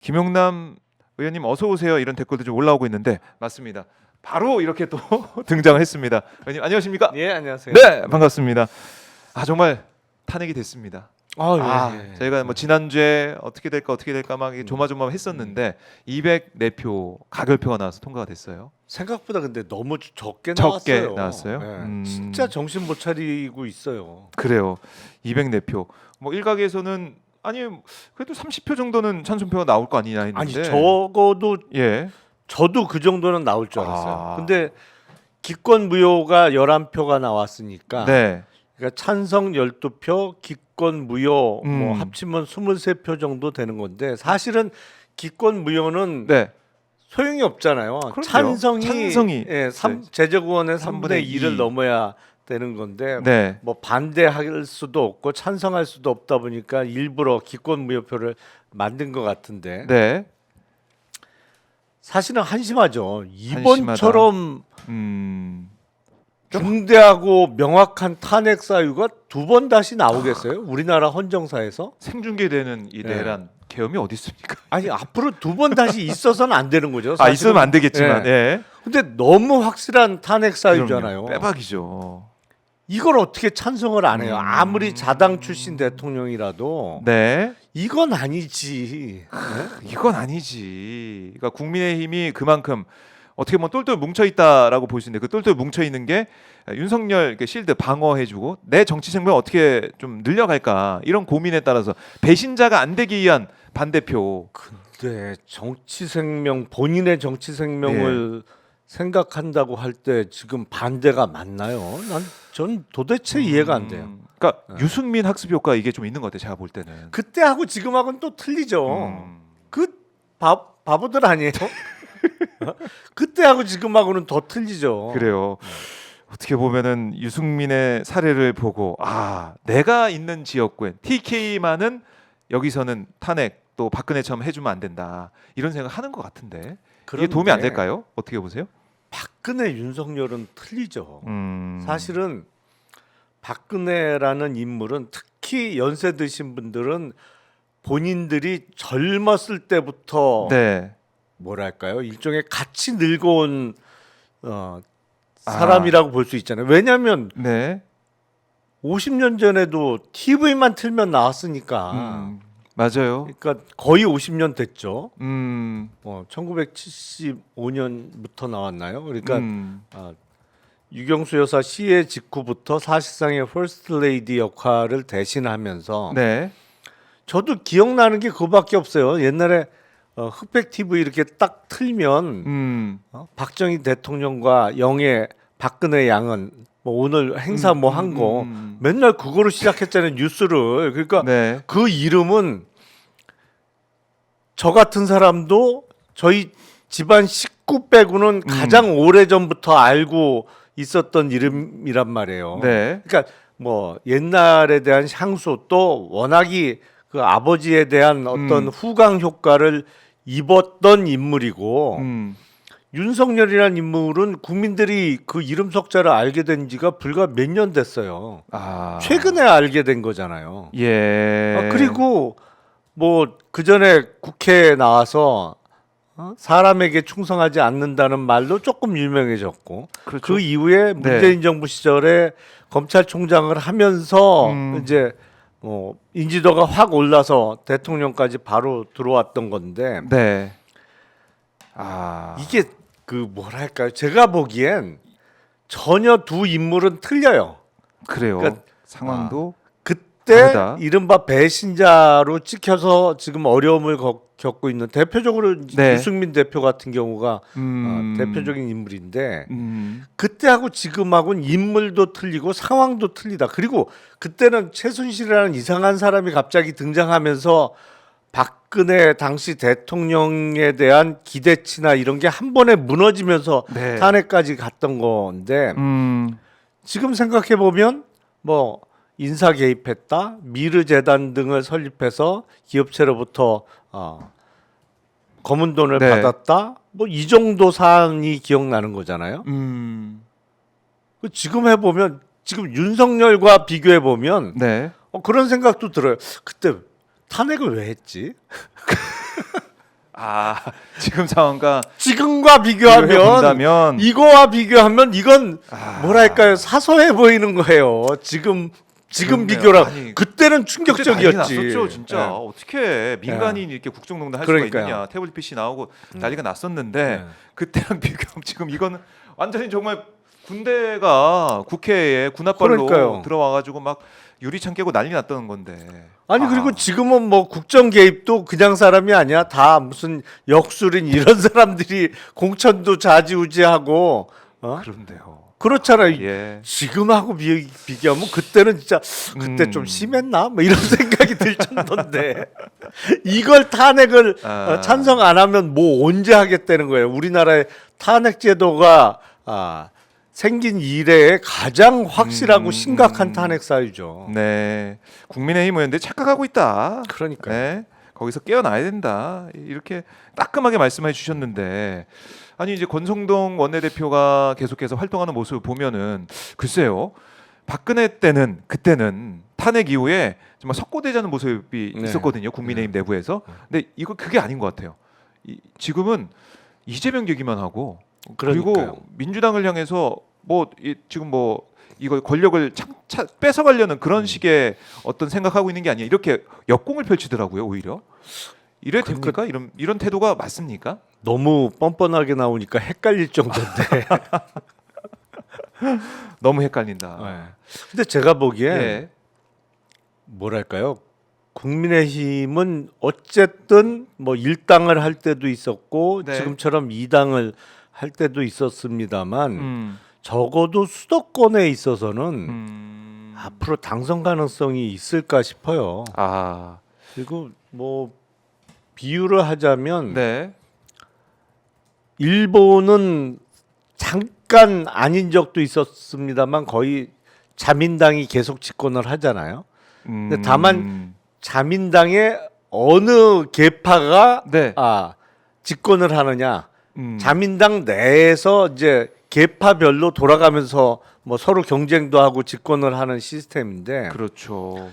김용남 의원님 어서 오세요. 이런 댓글도 좀 올라오고 있는데 맞습니다. 바로 이렇게 또 등장을 했습니다. 의원님 안녕하십니까? 예, 안녕하세요. 네, 반갑습니다. 정말 탄핵이 됐습니다. 예. 저희가 뭐 지난주에 어떻게 될까 막 조마조마했었는데 204표 가결표가 나와서 통과가 됐어요. 생각보다 근데 너무 적게 나왔어요? 예. 진짜 정신 못 차리고 있어요. 그래요. 204표. 뭐 일각에서는 아니 그래도 30표 정도는 찬성표가 나올 거 아니냐 했는데 아니 적어도 예. 저도 그 정도는 나올 줄 알았어요. 아. 근데 기권 무효가 11표가 나왔으니까 네. 그러니까 찬성 12표, 기권 무효 뭐 음. 합치면 23표 정도 되는 건데 사실은 기권 무효는 네. 소용이 없잖아요. 그럼요. 찬성이 네. 제적의원의 3분의 3분의 2를 2. 넘어야 되는 건데 네. 뭐 반대할 수도 없고 찬성할 수도 없다 보니까 일부러 기권 무효표를 만든 것 같은데 네. 사실은 한심하죠. 이번처럼 음. 중대하고 명확한 탄핵 사유가 두 번 다시 나오겠어요? 우리나라 헌정사에서? 생중계되는 이 내란 계엄이 어디 있습니까? 아니 앞으로 두 번 다시 있어서는 안 되는 거죠. 사실은. 있으면 안 되겠지만. 예. 근데 너무 확실한 탄핵 사유잖아요. 그럼요. 빼박이죠. 이걸 어떻게 찬성을 안 해요? 아무리 자당 출신 대통령이라도 네. 이건 아니지. 이건 아니지. 그러니까 국민의힘이 그만큼 어떻게 보면 똘똘 뭉쳐 있다라고 볼 수 있는데 그 똘똘 뭉쳐 있는 게 윤석열 실드 방어해주고 내 정치 생명 어떻게 좀 늘려갈까 이런 고민에 따라서 배신자가 안 되기 위한 반대표. 근데 정치 생명 본인의 정치 생명을 생각한다고 할 때 지금 반대가 맞나요? 전 도대체 이해가 안 돼요. 그러니까 유승민 학습 효과 이게 좀 있는 것 같아요. 제가 볼 때는. 그때하고 지금하고는 또 틀리죠. 그 바보들 아니에요? 그때하고 지금하고는 더 틀리죠. 그래요. 어떻게 보면은 유승민의 사례를 보고 내가 있는 지역구에 TK만은 여기서는 탄핵 또 박근혜처럼 해주면 안 된다 이런 생각하는 것 같은데 이게 도움이 안 될까요? 어떻게 보세요? 박근혜 윤석열은 틀리죠. 음. 사실은 박근혜라는 인물은 특히 연세 드신 분들은 본인들이 젊었을 때부터 네. 뭐랄까요 일종의 같이 늙어온 사람이라고 볼 수 있잖아요. 왜냐하면 네. 50년 전에도 TV만 틀면 나왔으니까. 맞아요. 그러니까 거의 50년 됐죠. 1975년부터 나왔나요? 그러니까 유경수 여사 시해 직후부터 사실상의 퍼스트 레이디 역할을 대신하면서 네. 저도 기억나는 게 그거밖에 없어요. 옛날에 흑백 TV 이렇게 딱 틀면 박정희 대통령과 영예 박근혜 양은 뭐 오늘 행사 뭐 한 거 맨날 그거로 시작했잖아요 뉴스를. 그러니까 네. 그 이름은 저 같은 사람도 저희 집안 식구 빼고는 가장 오래 전부터 알고 있었던 이름이란 말이에요. 네. 그러니까 뭐 옛날에 대한 향수 또 워낙이 그 아버지에 대한 어떤 후광 효과를 입었던 인물이고 윤석열이라는 인물은 국민들이 그 이름 석자를 알게 된 지가 불과 몇 년 됐어요. 최근에 알게 된 거잖아요. 예. 그리고 뭐 그 전에 국회에 나와서 사람에게 충성하지 않는다는 말로 조금 유명해졌고 그렇죠. 그 이후에 문재인 정부 시절에 검찰총장을 하면서 이제 인지도가 확 올라서 대통령까지 바로 들어왔던 건데 네. 이게 그 뭐랄까요? 제가 보기엔 전혀 두 인물은 틀려요. 그래요. 그러니까 상황도 그때 다르다. 이른바 배신자로 찍혀서 지금 어려움을 겪고 있는 대표적으로 네. 유승민 대표 같은 경우가 대표적인 인물인데 그때하고 지금하고는 인물도 틀리고 상황도 틀리다. 그리고 그때는 최순실이라는 이상한 사람이 갑자기 등장하면서 박근혜 당시 대통령에 대한 기대치나 이런 게 한 번에 무너지면서 네. 탄핵까지 갔던 건데 지금 생각해 보면 뭐 인사 개입했다, 미르 재단 등을 설립해서 기업체로부터 검은 돈을 네. 받았다, 뭐 이 정도 사안이 기억나는 거잖아요. 지금 해보면 지금 윤석열과 비교해 보면 네. 그런 생각도 들어요. 그때 탄핵을 왜 했지? 아 지금 상황과 지금과 비교해 비교하면 본다면 이거와 비교하면 이건 아. 뭐랄까요 사소해 보이는 거예요. 지금 그렇네요. 비교라 아니, 그때는 그때 충격적이었지. 난리 났었죠 진짜. 예. 어떻게 민간인이 이렇게 국정농단 할 그러니까요. 수가 있느냐. 태블릿 PC 나오고 난리가 났었는데 예. 그때랑 비교하면 지금 이거는 완전히 정말 군대가 국회에 군합발로 그러니까요. 들어와가지고 막 유리창 깨고 난리 났다는 건데. 아니 그리고 지금은 뭐 국정 개입도 그냥 사람이 아니야. 다 무슨 역술인 이런 사람들이 공천도 좌지우지하고 그런데요. 그렇잖아요. 예. 지금하고 비교하면 그때는 진짜 그때 좀 심했나? 뭐 이런 생각이 들 정도인데 이걸 탄핵을 찬성 안 하면 뭐 언제 하겠다는 거예요. 우리나라의 탄핵 제도가 생긴 이래에 가장 확실하고 심각한 탄핵 사유죠. 네. 국민의힘 의원들 착각하고 있다. 그러니까요. 네. 거기서 깨어나야 된다. 이렇게 따끔하게 말씀해 주셨는데 아니 이제 권성동 원내대표가 계속해서 활동하는 모습을 보면은 글쎄요. 박근혜 때는 그때는 탄핵 이후에 정말 석고대자는 모습이 네. 있었거든요. 국민의힘 내부에서. 근데 이거 그게 아닌 것 같아요. 지금은 이재명 얘기만 하고 그러니까요. 그리고 민주당을 향해서 지금 이거 권력을 뺏어가려는 그런 식의 어떤 생각하고 있는 게 아니야. 이렇게 역공을 펼치더라고요. 오히려 이래 됩니까? 이런 태도가 맞습니까? 너무 뻔뻔하게 나오니까 헷갈릴 정도인데. 너무 헷갈린다. 네. 근데 제가 보기에 예. 뭐랄까요? 국민의힘은 어쨌든 뭐 1당을 할 때도 있었고 네. 지금처럼 2당을 할 때도 있었습니다만 음. 적어도 수도권에 있어서는 앞으로 당선 가능성이 있을까 싶어요. 아. 그리고 뭐 비유를 하자면 네. 일본은 잠깐 아닌 적도 있었습니다만 거의 자민당이 계속 집권을 하잖아요. 근데 다만 자민당의 어느 계파가 네. 집권을 하느냐. 음. 자민당 내에서 이제 계파별로 돌아가면서 뭐 서로 경쟁도 하고 집권을 하는 시스템인데 그렇죠.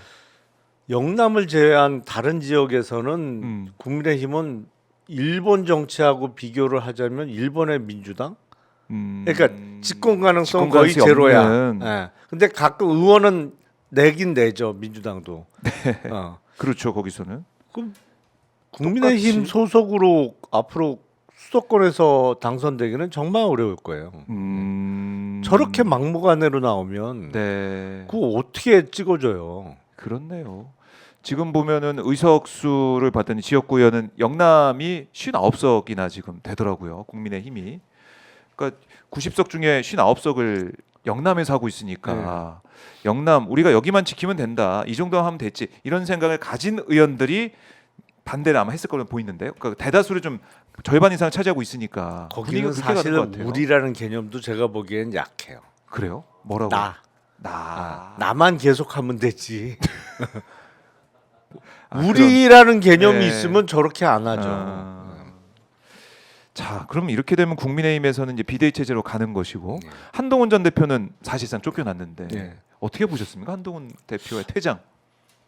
영남을 제외한 다른 지역에서는 국민의힘은 일본 정치하고 비교를 하자면 일본의 민주당 그러니까 집권 가능성 거의 가능성이 제로야. 없는. 예. 근데 가끔 의원은 내긴 내죠 민주당도. 그렇죠. 거기서는. 그럼 국민의힘 똑같이. 소속으로 앞으로 수도권에서 당선되기는 정말 어려울 거예요. 저렇게 막무가내로 나오면 네. 그거 어떻게 찍어줘요? 그렇네요. 지금 보면은 의석수를 봤더니 지역구 의원은 영남이 59석이나 지금 되더라고요. 국민의힘이. 그러니까 90석 중에 59석을 영남에서 하고 있으니까 영남 우리가 여기만 지키면 된다. 이 정도 하면 됐지. 이런 생각을 가진 의원들이 반대를 아마 했을 걸로 보이는데요. 그러니까 대다수를 좀 절반 이상 차지하고 있으니까 거기는 분위기가 그렇게 사실 가는 것 같아요. 우리라는 개념도 제가 보기엔 약해요. 그래요? 뭐라고? 나만 계속하면 되지. 아, 우리라는 개념이 네. 있으면 저렇게 안 하죠. 자, 그럼 이렇게 되면 국민의힘에서는 이제 비대위 체제로 가는 것이고 한동훈 전 대표는 사실상 쫓겨났는데 네. 어떻게 보셨습니까? 한동훈 대표의 퇴장.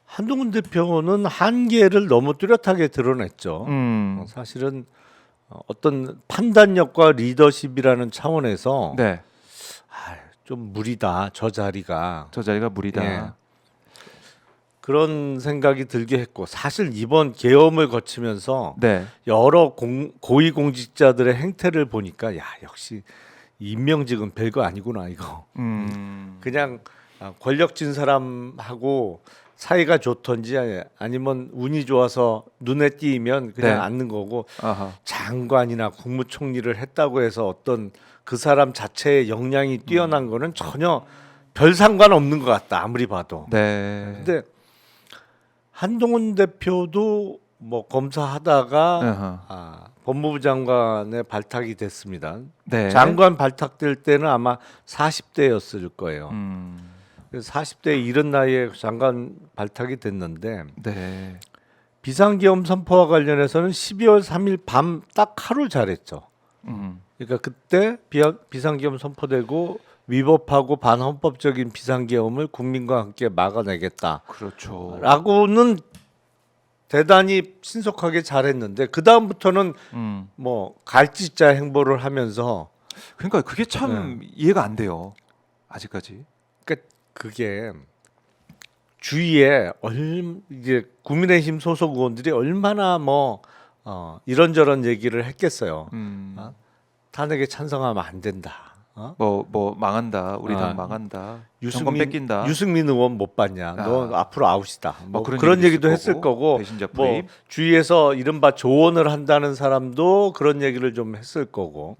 한동훈 대표는 한계를 너무 뚜렷하게 드러냈죠. 사실은 어떤 판단력과 리더십이라는 차원에서 네, 좀 무리다 저 자리가 저 자리가 무리다. 예. 그런 생각이 들게 했고 사실 이번 계엄을 거치면서 네, 여러 고위공직자들의 행태를 보니까 야 역시 임명직은 별거 아니구나 이거. 그냥 권력진 사람하고 사이가 좋던지 아니면 운이 좋아서 눈에 띄면 그냥 네. 앉는 거고 아하. 장관이나 국무총리를 했다고 해서 어떤 그 사람 자체의 역량이 뛰어난 거는 전혀 별 상관 없는 것 같다 아무리 봐도. 네. 근데 한동훈 대표도 뭐 검사하다가 아하. 법무부 장관에 발탁이 됐습니다. 네. 장관 발탁될 때는 아마 40대였을 거예요. 그래서 40대 이른 나이에 장관 발탁이 됐는데 네. 비상계엄 선포와 관련해서는 12월 3일 밤 딱 하루 잘했죠. 그러니까 그때 비상계엄 선포되고 위법하고 반헌법적인 비상계엄을 국민과 함께 막아내겠다. 그렇죠. 라고는 대단히 신속하게 잘했는데 그 다음부터는 뭐 갈짓자 행보를 하면서 그러니까 그게 참 이해가 안 돼요. 아직까지. 그러니까 그게 주위에 이제 국민의힘 소속 의원들이 얼마나 뭐 이런저런 얘기를 했겠어요. 탄핵에 찬성하면 안 된다. 뭐 망한다. 우리 당 망한다. 정권 뺏긴다. 유승민 의원 못 봤냐? 너 앞으로 아웃이다. 뭐 그런 그런 얘기도 있을 했을 거고. 배신자 뭐 프레임. 주위에서 이른바 조언을 한다는 사람도 그런 얘기를 좀 했을 거고.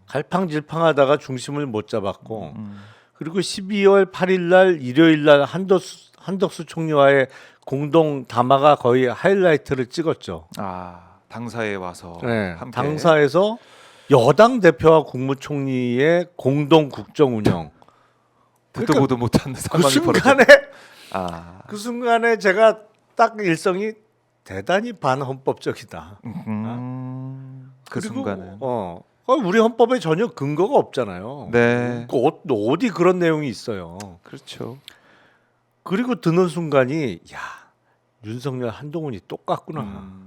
갈팡질팡하다가 중심을 못 잡았고. 그리고 12월 8일 날 일요일 날 한덕수 총리와의 공동 담화가 거의 하이라이트를 찍었죠. 당사에 와서 네, 함께 당사에서 여당 대표와 국무총리의 공동 국정 운영. 듣도 보도 못한 그 상황이 순간에 벌어져. 그 순간에 제가 딱 일성이 대단히 반헌법적이다. 그 그리고, 순간은. 우리 헌법에 전혀 근거가 없잖아요. 네. 어디 그런 내용이 있어요. 그렇죠. 그리고 드는 순간이 야 윤석열 한동훈이 똑같구나.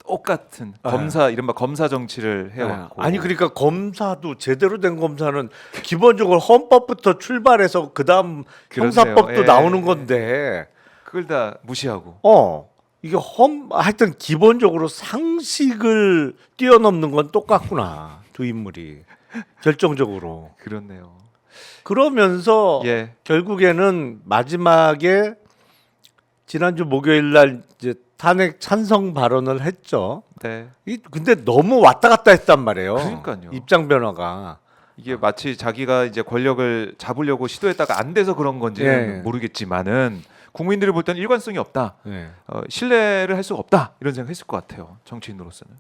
똑같은 검사 이른바 검사 정치를 해왔고. 아니 그러니까 검사도 제대로 된 검사는 기본적으로 헌법부터 출발해서 그다음 그렇네요. 형사법도 예. 나오는 건데 그걸 다 무시하고. 이게 하여튼 기본적으로 상식을 뛰어넘는 건 똑같구나. 두 인물이 결정적으로. 그렇네요. 그러면서 결국에는 마지막에 지난주 목요일 날 이제 탄핵 찬성 발언을 했죠. 네. 근데 너무 왔다 갔다 했단 말이에요. 그러니까요. 입장 변화가. 이게 마치 자기가 이제 권력을 잡으려고 시도했다가 안 돼서 그런 건지는 모르겠지만은 국민들이 볼 때는 일관성이 없다. 신뢰를 할 수가 없다. 이런 생각했을 것 같아요. 정치인으로서는.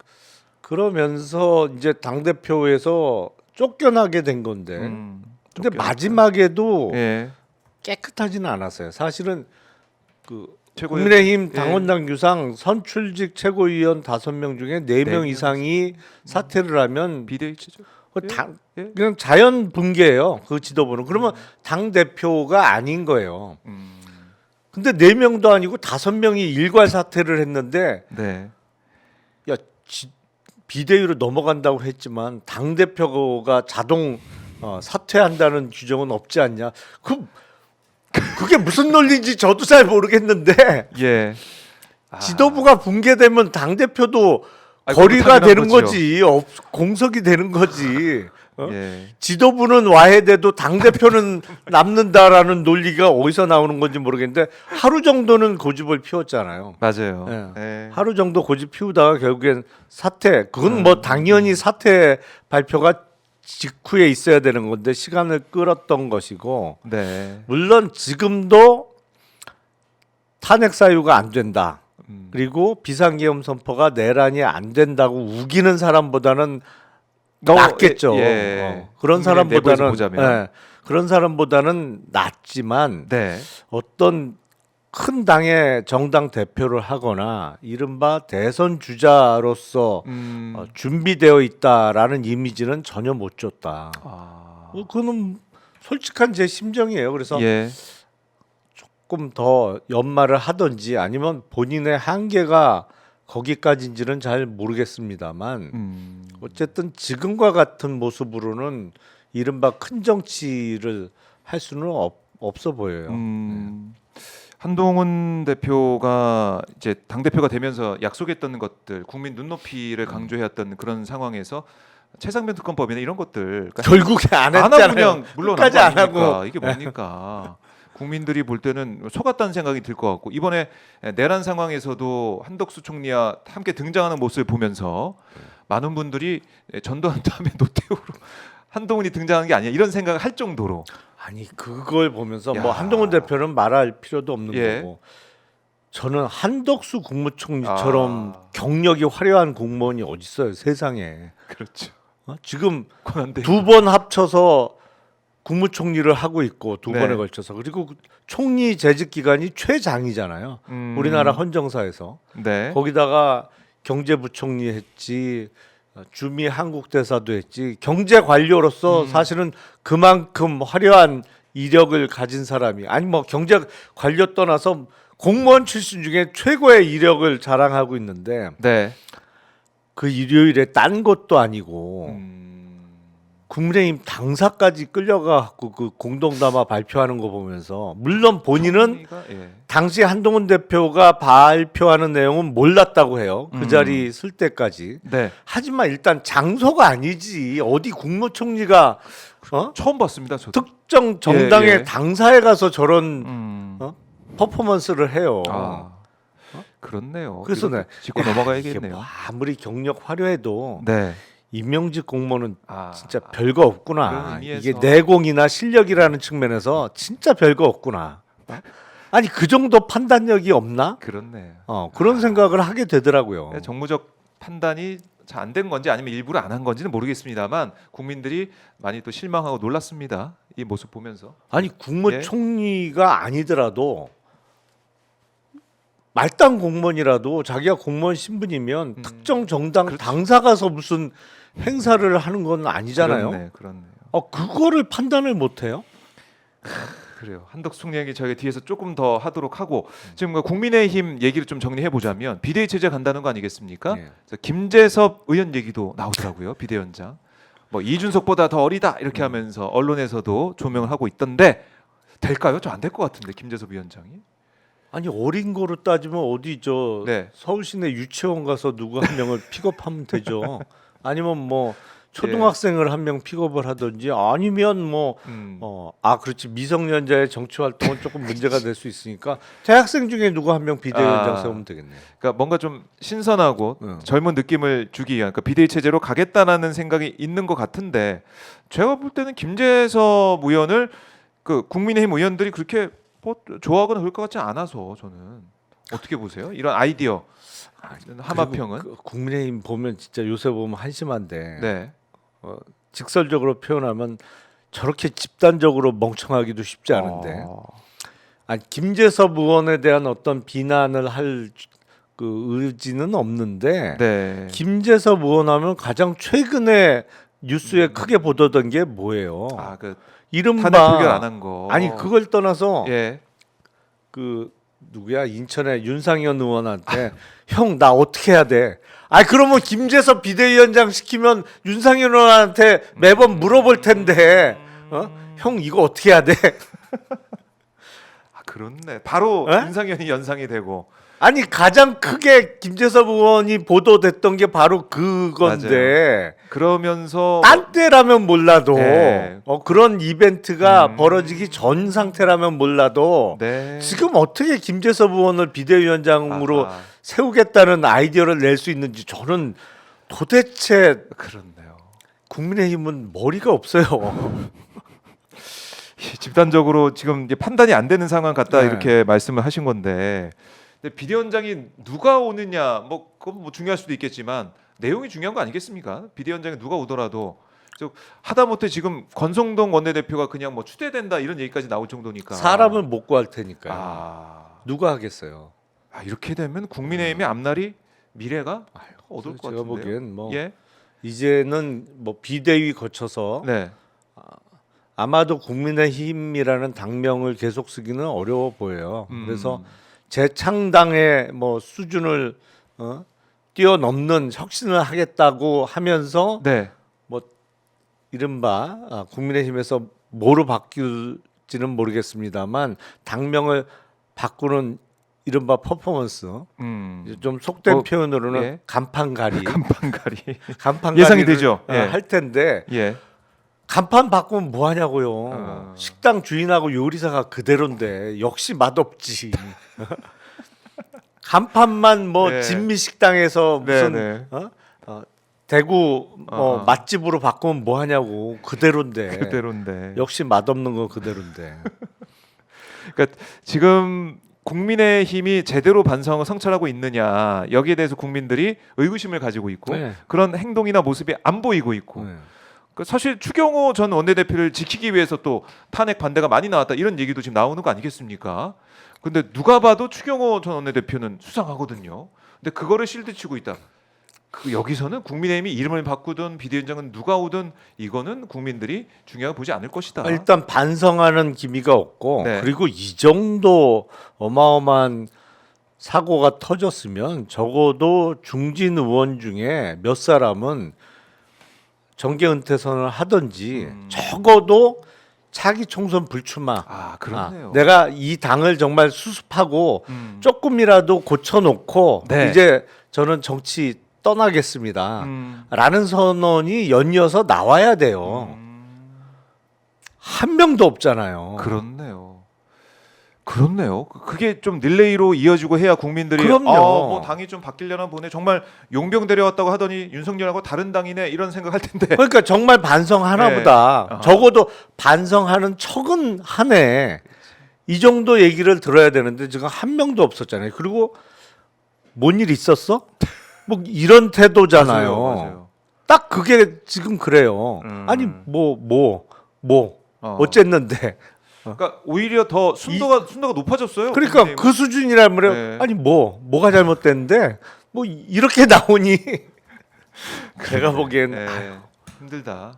그러면서 이제 당 대표에서 쫓겨나게 된 건데. 근데 마지막에도 깨끗하지는 않았어요. 사실은 국민의힘 당원당 유상 선출직 최고위원 5명 중에 4명 이상이 사퇴를 하면 비대위치죠. 그냥 자연 붕괴예요. 그 지도부는. 그러면 당 대표가 아닌 거예요. 근데 4명도 아니고 5명이 일괄 사퇴를 했는데 야 비대위로 넘어간다고 했지만 당 대표가 자동 사퇴한다는 규정은 없지 않냐? 그게 무슨 논리인지 저도 잘 모르겠는데 지도부가 붕괴되면 당 대표도 거리가 되는 거지, 공석이 되는 거지. 지도부는 와해돼도 당 대표는 남는다라는 논리가 어디서 나오는 건지 모르겠는데 하루 정도는 고집을 피웠잖아요. 맞아요. 하루 정도 고집 피우다가 결국엔 사퇴. 그건 뭐 당연히 사퇴 발표가 직후에 있어야 되는 건데 시간을 끌었던 것이고. 물론 지금도 탄핵 사유가 안 된다. 그리고 비상계엄 선포가 내란이 안 된다고 우기는 사람보다는 낫겠죠. 그런 사람보다는 그런 사람보다는 낫지만 어떤 큰 당의 정당 대표를 하거나 이른바 대선 주자로서 준비되어 있다라는 이미지는 전혀 못 줬다. 그거는 솔직한 제 심정이에요. 그래서 조금 더 연말을 하든지 아니면 본인의 한계가 거기까지인지는 잘 모르겠습니다만 어쨌든 지금과 같은 모습으로는 이른바 큰 정치를 할 수는 없어 보여요. 한동훈 대표가 이제 당 대표가 되면서 약속했던 것들, 국민 눈높이를 강조해왔던 그런 상황에서 최상병 특검법이나 이런 것들 결국에 안 하고 했잖아요. 그냥 물러난 끝까지 거 안 아닙니까? 하고. 이게 뭡니까? 국민들이 볼 때는 속았다는 생각이 들 것 같고 이번에 내란 상황에서도 한덕수 총리와 함께 등장하는 모습을 보면서 많은 분들이 전두환 다음에 노태우로 한동훈이 등장한 게 아니야 이런 생각을 할 정도로 아니 그걸 보면서 뭐 한동훈 대표는 말할 필요도 없는 거고 저는 한덕수 국무총리처럼 경력이 화려한 공무원이 어디 있어요 세상에. 그렇죠. 지금 2번 합쳐서 국무총리를 하고 있고 2번에 걸쳐서 그리고 총리 재직 기간이 최장이잖아요. 우리나라 헌정사에서. 거기다가 경제부총리 했지, 주미 한국 대사도 했지. 경제 관료로서 사실은 그만큼 화려한 이력을 가진 사람이 아니 뭐 경제 관료 떠나서 공무원 출신 중에 최고의 이력을 자랑하고 있는데 네. 그 일요일에 딴 것도 아니고 국민의힘 당사까지 끌려가고 그 공동담화 발표하는 거 보면서 물론 본인은 총리가, 예. 당시 한동훈 대표가 발표하는 내용은 몰랐다고 해요. 그 자리 쓸 때까지. 네. 하지만 일단 장소가 아니지. 어디 국무총리가 처음 봤습니다. 저도. 특정 정당의 예. 당사에 가서 저런 음. 퍼포먼스를 해요. 아. 그렇네요. 그래서 네. 짚고 이게 넘어가야겠네요. 뭐 아무리 경력 화려해도 네. 임명직 공무원은 아. 진짜 별거 없구나. 그런 의미에서. 이게 내공이나 실력이라는 측면에서 진짜 별거 없구나. 아니 그 정도 판단력이 없나? 그렇네. 그런 생각을 하게 되더라고요. 정무적 판단이 잘 안 된 건지 아니면 일부러 안 한 건지는 모르겠습니다만 국민들이 많이 또 실망하고 놀랐습니다. 이 모습 보면서. 아니 국무총리가 아니더라도 말단 공무원이라도 자기가 공무원 신분이면 특정 정당 그렇지. 당사 가서 무슨 행사를 하는 건 아니잖아요. 그렇네요. 그거를 판단을 못 해요? 그래요. 한덕수 총리에게 저희가 뒤에서 조금 더 하도록 하고 지금 그 국민의힘 얘기를 좀 정리해 보자면 비대위 체제 간다는 거 아니겠습니까? 예. 그래서 김재섭 의원 얘기도 나오더라고요. 비대위원장. 뭐 이준석보다 더 어리다 이렇게 하면서 언론에서도 조명을 하고 있던데 될까요? 저 안 될 것 같은데 김재섭 위원장이. 아니 어린 거로 따지면 어디 저 네. 서울시내 유치원 가서 누구 한 명을 픽업하면 되죠. 아니면 뭐 초등학생을 한 명 픽업을 하든지 아니면 그렇지 미성년자의 정치 활동은 조금 문제가 될 수 있으니까 대학생 중에 누구 한 명 비대위원장 세우면 되겠네. 그러니까 뭔가 좀 신선하고 젊은 느낌을 주기 위한 그러니까 비대위 체제로 가겠다라는 생각이 있는 것 같은데 제가 볼 때는 김재섭 의원을 그 국민의힘 의원들이 그렇게 뭐 좋아하거나 그럴 것 같지 않아서 저는 어떻게 보세요? 이런 아이디어 하마평은 국민의힘 보면 진짜 요새 보면 한심한데 네. 직설적으로 표현하면 저렇게 집단적으로 멍청하기도 쉽지 않은데 김재섭 의원에 대한 어떤 비난을 할 그 의지는 없는데 네. 김재섭 의원하면 가장 최근에 뉴스에 크게 보도된 게 뭐예요? 그 이른바 탄핵 표결 안 한 거. 아니 그걸 떠나서 예. 그 누구야 인천의 윤상현 의원한테 형 나 어떻게 해야 돼? 그러면 김재섭 비대위원장 시키면 윤상현 의원한테 매번 물어볼 텐데 형 이거 어떻게 해야 돼? 그렇네. 바로 에? 윤상현이 연상이 되고 아니 가장 크게 김재섭 의원이 보도됐던 게 바로 그건데 그러면서 딴 때라면 몰라도 네. 그런 이벤트가 벌어지기 전 상태라면 몰라도 네. 지금 어떻게 김재섭 의원을 비대위원장으로 아하. 세우겠다는 아이디어를 낼 수 있는지 저는 도대체 그렇네요. 국민의힘은 머리가 없어요. 집단적으로 지금 이제 판단이 안 되는 상황 같다 네. 이렇게 말씀을 하신 건데 근데 비대위원장이 누가 오느냐 뭐 그건 뭐 중요할 수도 있겠지만 내용이 중요한 거 아니겠습니까? 비대위원장이 누가 오더라도 하다못해 지금 권성동 원내대표가 그냥 뭐 추대된다 이런 얘기까지 나올 정도니까 사람을 못 구할 테니까요. 누가 하겠어요? 이렇게 되면 국민의힘의 앞날이 미래가 어두울 것 제가 같은데요. 보기엔 뭐 예? 이제는 뭐 비대위 거쳐서 네. 아마도 국민의힘이라는 당명을 계속 쓰기는 어려워 보여요. 그래서 재창당의 뭐 수준을 뛰어넘는 혁신을 하겠다고 하면서 네. 뭐 이른바 국민의힘에서 뭐로 바뀔지는 모르겠습니다만 당명을 바꾸는 이른바 퍼포먼스 이제 좀 속된 표현으로는 예. 간판가리 간판가리 간판가리를 예상이 되죠. 예. 할 텐데 예. 간판 바꾸면 뭐 하냐고요. 식당 주인하고 요리사가 그대로인데 역시 맛없지. 간판만 뭐 네. 진미 식당에서 무슨 네. 대구 뭐 맛집으로 바꾸면 뭐 하냐고 그대로인데. 그대로인데. 역시 맛없는 건 그대로인데. 그러니까 지금 국민의힘이 제대로 반성을 성찰하고 있느냐 여기에 대해서 국민들이 의구심을 가지고 있고 네. 그런 행동이나 모습이 안 보이고 있고 사실 추경호 전 원내대표를 지키기 위해서 또 탄핵 반대가 많이 나왔다 이런 얘기도 지금 나오는 거 아니겠습니까? 근데 누가 봐도 추경호 전 원내대표는 수상하거든요. 근데 그거를 실드치고 있다. 그 여기서는 국민의힘이 이름을 바꾸든 비대위원장은 누가 오든 이거는 국민들이 중요하게 보지 않을 것이다. 일단 반성하는 기미가 없고 네. 그리고 이 정도 어마어마한 사고가 터졌으면 적어도 중진 의원 중에 몇 사람은 정계 은퇴 선언을 하든지 적어도 차기 총선 불출마. 아 그렇네요. 내가 이 당을 정말 수습하고 음. 조금이라도 고쳐놓고 네. 이제 저는 정치 떠나겠습니다. 음. 라는 선언이 연이어서 나와야 돼요. 한 명도 없잖아요. 그렇네요. 그렇네요. 그게 좀 릴레이로 이어지고 해야 국민들이 그럼요. 뭐 당이 좀 바뀌려나 보네. 정말 용병 데려왔다고 하더니 윤석열하고 다른 당이네 이런 생각할 텐데. 그러니까 정말 반성하나 네. 보다. 적어도 반성하는 척은 하네. 이 정도 얘기를 들어야 되는데 지금 한 명도 없었잖아요. 그리고 뭔 일 있었어? 뭐 이런 태도잖아요. 맞아요. 딱 그게 지금 그래요. 아니 어쨌는데. 그러니까 오히려 더 순도가 높아졌어요. 그러니까 국민의힘은. 그 수준이란 말이에요. 네. 아니 뭐가 잘못됐는데 뭐 이렇게 나오니 제가 보기엔 네, 힘들다.